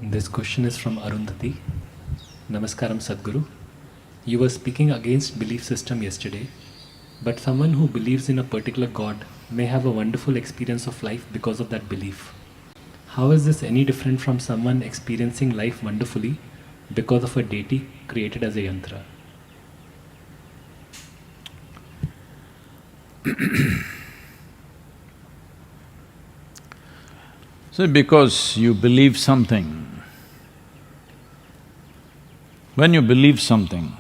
This question is from Arundhati. Namaskaram Sadhguru. You were speaking against belief system yesterday, but someone who believes in a particular God may have a wonderful experience of life because of that belief. How is this any different from someone experiencing life wonderfully because of a deity created as a yantra? So because you believe something, when you believe something,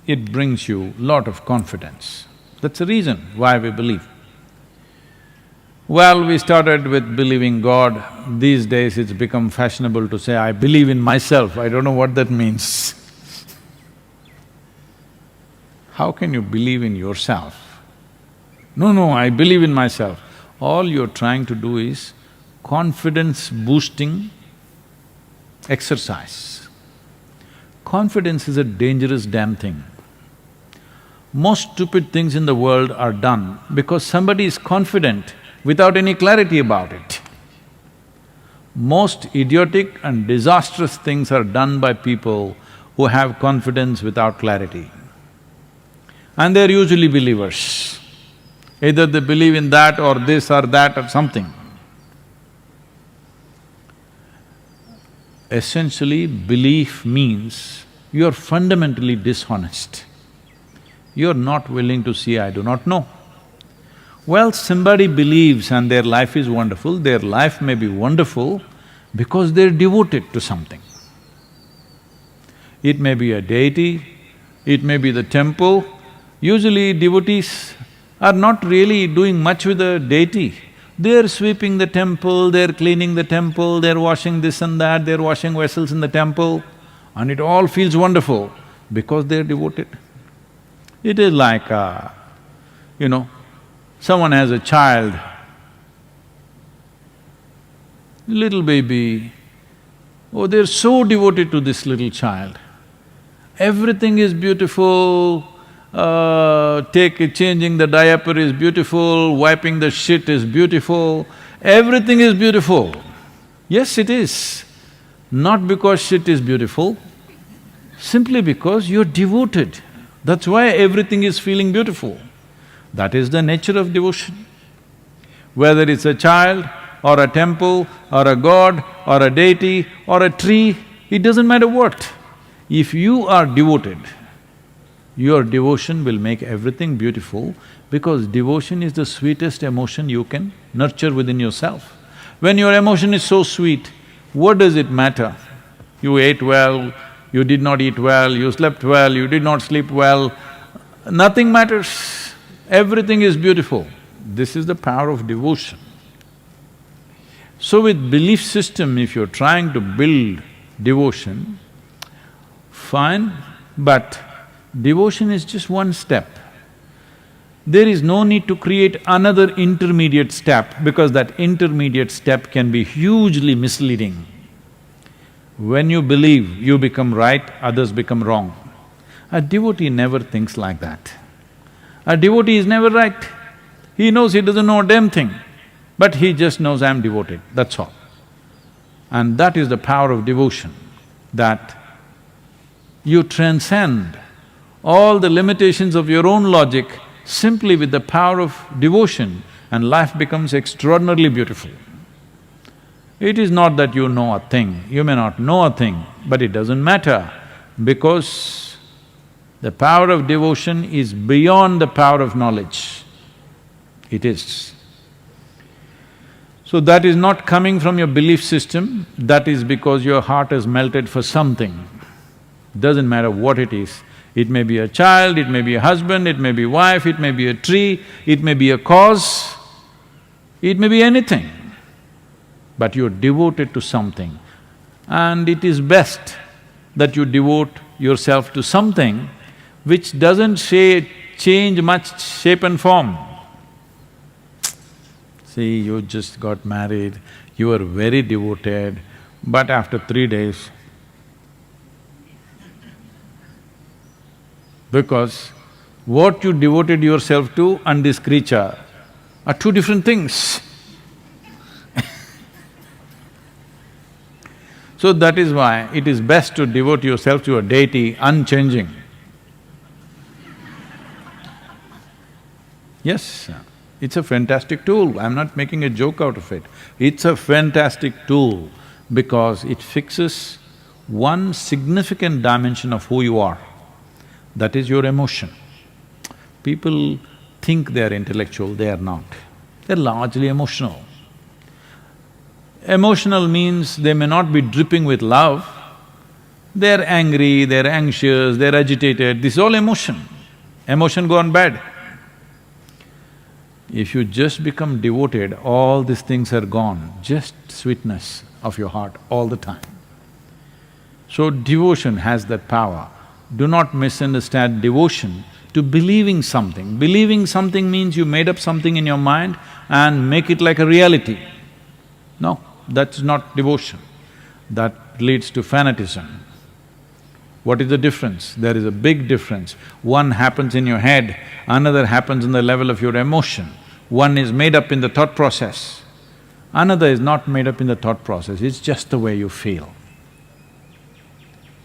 it brings you lot of confidence. That's the reason why we believe. Well, we started with believing God. These days it's become fashionable to say, I believe in myself. I don't know what that means. How can you believe in yourself? No, I believe in myself. All you're trying to do is confidence-boosting exercise. Confidence is a dangerous damn thing. Most stupid things in the world are done because somebody is confident without any clarity about it. Most idiotic and disastrous things are done by people who have confidence without clarity. And they're usually believers. Either they believe in that or this or that or something. Essentially, belief means you're fundamentally dishonest. You're not willing to see, I do not know. Well, somebody believes and their life is wonderful, their life may be wonderful because they're devoted to something. It may be a deity, it may be the temple. Usually devotees are not really doing much with the deity. They're sweeping the temple, they're cleaning the temple, they're washing this and that, they're washing vessels in the temple, and it all feels wonderful because they're devoted. It is like, someone has a child, little baby, oh, they're so devoted to this little child. Everything is beautiful, changing the diaper is beautiful, wiping the shit is beautiful, everything is beautiful. Yes, it is. Not because shit is beautiful, simply because you're devoted. That's why everything is feeling beautiful. That is the nature of devotion. Whether it's a child or a temple or a god or a deity or a tree, it doesn't matter what. If you are devoted, your devotion will make everything beautiful because devotion is the sweetest emotion you can nurture within yourself. When your emotion is so sweet, what does it matter? You ate well, you did not eat well, you slept well, you did not sleep well, nothing matters. Everything is beautiful. This is the power of devotion. So with belief system, if you're trying to build devotion, fine, but devotion is just one step. There is no need to create another intermediate step because that intermediate step can be hugely misleading. When you believe, you become right, others become wrong. A devotee never thinks like that. A devotee is never right. He knows he doesn't know a damn thing, but he just knows I'm devoted, that's all. And that is the power of devotion, that you transcend all the limitations of your own logic simply with the power of devotion, and life becomes extraordinarily beautiful. It is not that you know a thing, you may not know a thing, but it doesn't matter because the power of devotion is beyond the power of knowledge. It is. So that is not coming from your belief system, that is because your heart has melted for something. Doesn't matter what it is. It may be a child, it may be a husband, it may be a wife, it may be a tree, it may be a cause, it may be anything. But you're devoted to something. And it is best that you devote yourself to something which doesn't change much shape and form. See, you just got married, you were very devoted, but after 3 days, because what you devoted yourself to and this creature are two different things. So that is why it is best to devote yourself to a deity unchanging. Yes, it's a fantastic tool, I'm not making a joke out of it. It's a fantastic tool because it fixes one significant dimension of who you are, that is your emotion. People think they're intellectual, they are not. They're largely emotional. Emotional means they may not be dripping with love, they're angry, they're anxious, they're agitated, this is all emotion. Emotion gone bad. If you just become devoted, all these things are gone, just sweetness of your heart all the time. So devotion has that power. Do not misunderstand devotion to believing something. Believing something means you made up something in your mind and make it like a reality. No, that's not devotion. That leads to fanaticism. What is the difference? There is a big difference. One happens in your head, another happens in the level of your emotion. One is made up in the thought process, another is not made up in the thought process, it's just the way you feel.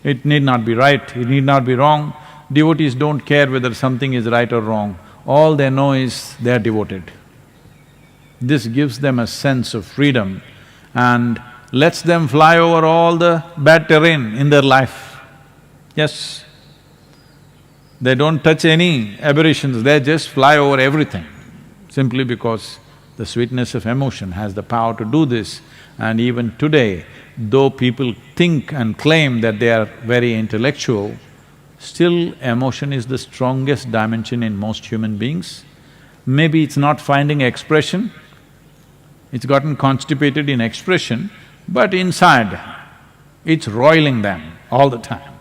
It need not be right, it need not be wrong. Devotees don't care whether something is right or wrong, all they know is they are devoted. This gives them a sense of freedom and lets them fly over all the bad terrain in their life. Yes, they don't touch any aberrations, they just fly over everything, simply because the sweetness of emotion has the power to do this. And even today, though people think and claim that they are very intellectual, still emotion is the strongest dimension in most human beings. Maybe it's not finding expression, it's gotten constipated in expression, but inside, it's roiling them all the time.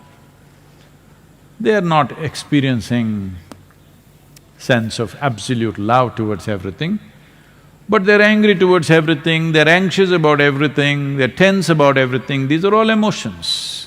They are not experiencing sense of absolute love towards everything, but they're angry towards everything, they're anxious about everything, they're tense about everything, these are all emotions.